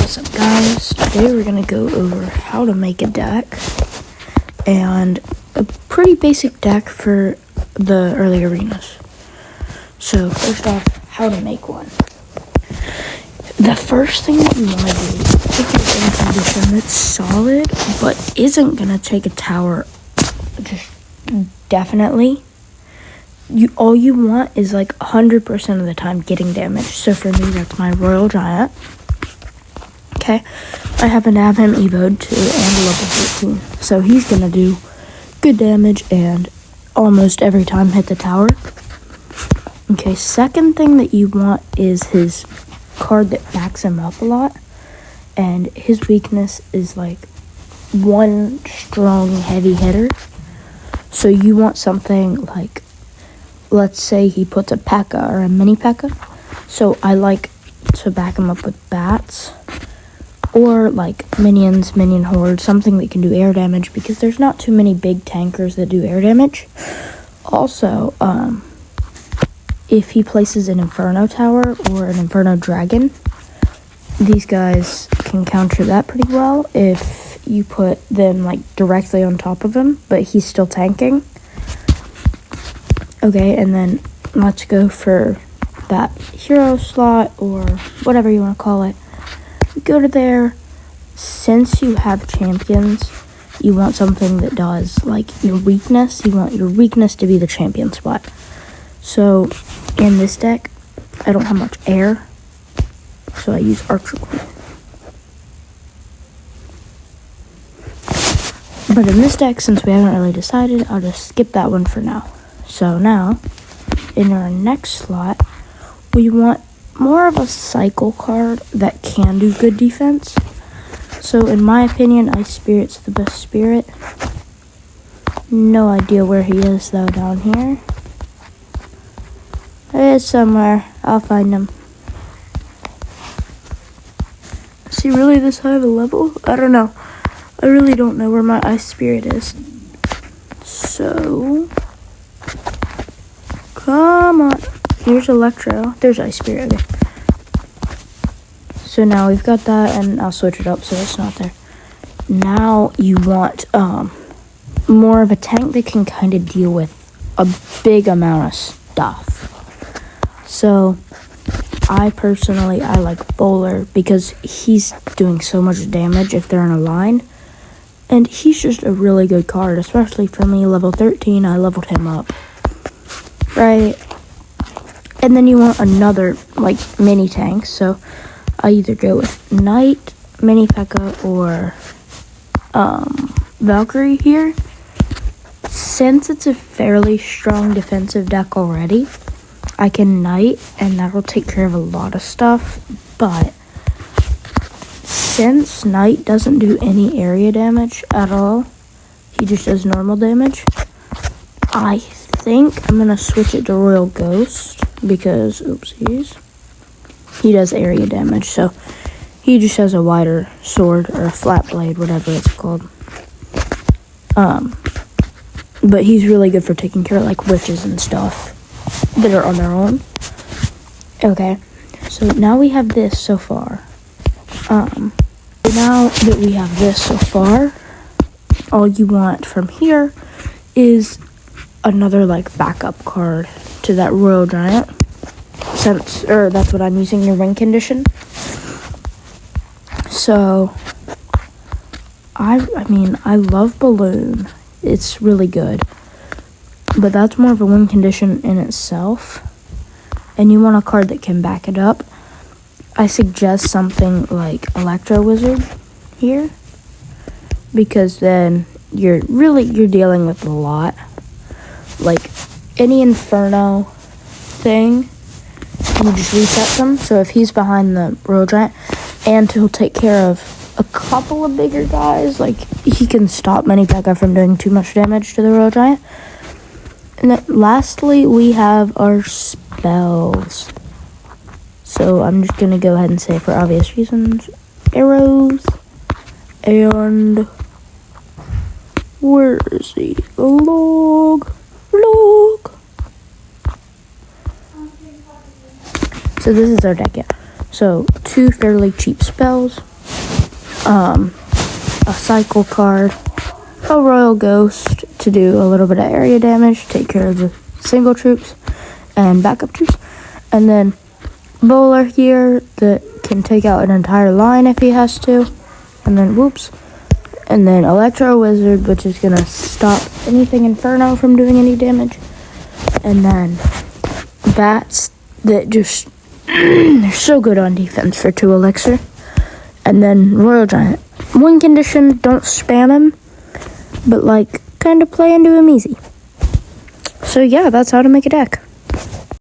What's up, guys? Today we're gonna go over how to make a deck and a pretty basic deck for the early arenas. So first off, how to make one. The first thing that you want to do is pick a condition that's solid but isn't gonna take a tower just definitely. All you want is like 100% of the time getting damage. So for me, that's my Royal Giant. Okay, I happen to have him evoed to and level 13. So he's gonna do good damage and almost every time hit the tower. Okay, second thing that you want is his card that backs him up a lot. And his weakness is like one strong heavy hitter. So you want something like, let's say he puts a P.E.K.K.A. or a mini P.E.K.K.A. So I like to back him up with bats. Or like minion horde, something that can do air damage, because there's not too many big tankers that do air damage. Also, if he places an Inferno Tower or an Inferno Dragon, these guys can counter that pretty well if you put them like directly on top of him, but he's still tanking. Okay, and then let's go for that hero slot or whatever you want to call it. Go to there. Since you have champions, you want something that does like your weakness. You want your weakness to be the champion spot. So in this deck, I don't have much air, so I use Archer Queen. But in this deck, since we haven't really decided, I'll just skip that one for now. So now, in our next slot, we want more of a cycle card that can do good defense. So in my opinion, Ice Spirit's the best spirit. No idea where he is though down here. He is somewhere. I'll find him. Is he really this high of a level? I don't know. I really don't know where my Ice Spirit is. So come on. Here's Electro. There's Ice Spirit. Okay. So now we've got that, and I'll switch it up so it's not there. Now you want more of a tank that can kind of deal with a big amount of stuff. So I like Bowler because he's doing so much damage if they're in a line. And he's just a really good card, especially for me, level 13. I leveled him up. Right? And then you want another, like, mini tank. So I either go with Knight, mini P.E.K.K.A. or Valkyrie here. Since it's a fairly strong defensive deck already, I can Knight, and that'll take care of a lot of stuff. But since Knight doesn't do any area damage at all, he just does normal damage, I think I'm going to switch it to Royal Ghost. Because, oopsies, he does area damage, so he just has a wider sword, or a flat blade, whatever it's called. But he's really good for taking care of, like, witches and stuff that are on their own. Okay, so now we have this so far. Now that we have this so far, all you want from here is another, like, backup card to that Royal Giant, that's what I'm using, your win condition. So I love Balloon. It's really good, but that's more of a win condition in itself, and you want a card that can back it up. I suggest something like Electro Wizard here, because then you're dealing with a lot. Like any Inferno thing, you just reset them. So if he's behind the Royal Giant, and he'll take care of a couple of bigger guys, like he can stop mini P.E.K.K.A. from doing too much damage to the Royal Giant. And then lastly, we have our spells. So I'm just gonna go ahead and say, for obvious reasons, arrows, and where is he? Log. So this is our deck, yeah. So 2 fairly cheap spells, a cycle card, a royal ghost to do a little bit of area damage, take care of the single troops and backup troops, and then bowler here that can take out an entire line if he has to, and then whoops, and then electro wizard, which is gonna stop anything inferno from doing any damage, and then bats that just they're so good on defense for 2 elixir, and then royal giant. One condition, don't spam him, but like kind of play into him easy. So yeah, that's how to make a deck.